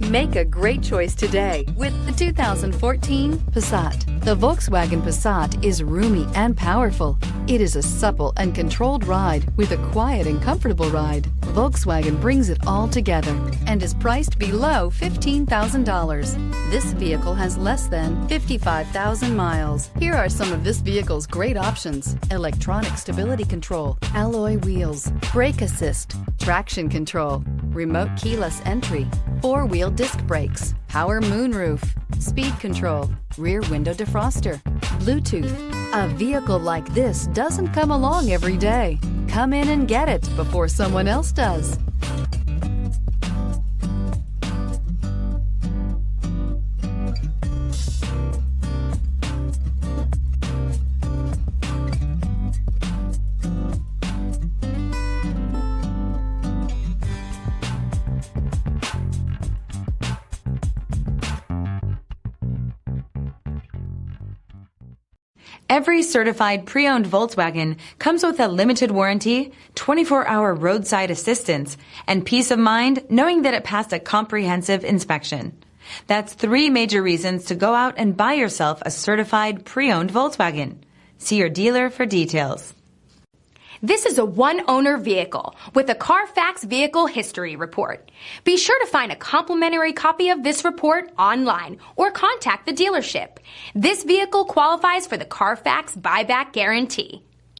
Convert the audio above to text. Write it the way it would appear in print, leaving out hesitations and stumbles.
Make a great choice today with the 2014 Passat. The Volkswagen Passat is roomy and powerful. It is a supple and controlled ride with a quiet and comfortable ride. Volkswagen brings it all together and is priced below $15,000. This vehicle has less than 55,000 miles. Here are some of this vehicle's great options: electronic stability control, alloy wheels, brake assist, traction control, remote keyless entry, four-wheel disc brakes, power moonroof, speed control, rear window defroster, Bluetooth. A vehicle like this doesn't come along every day. Come in and get it before someone else does. Every certified pre-owned Volkswagen comes with a limited warranty, 24-hour roadside assistance, and peace of mind knowing that it passed a comprehensive inspection. That's 3 major reasons to go out and buy yourself a certified pre-owned Volkswagen. See your dealer for details. This is a one-owner vehicle with a CARFAX Vehicle History Report. Be sure to find a complimentary copy of this report online or contact the dealership. This vehicle qualifies for the CARFAX Buyback Guarantee.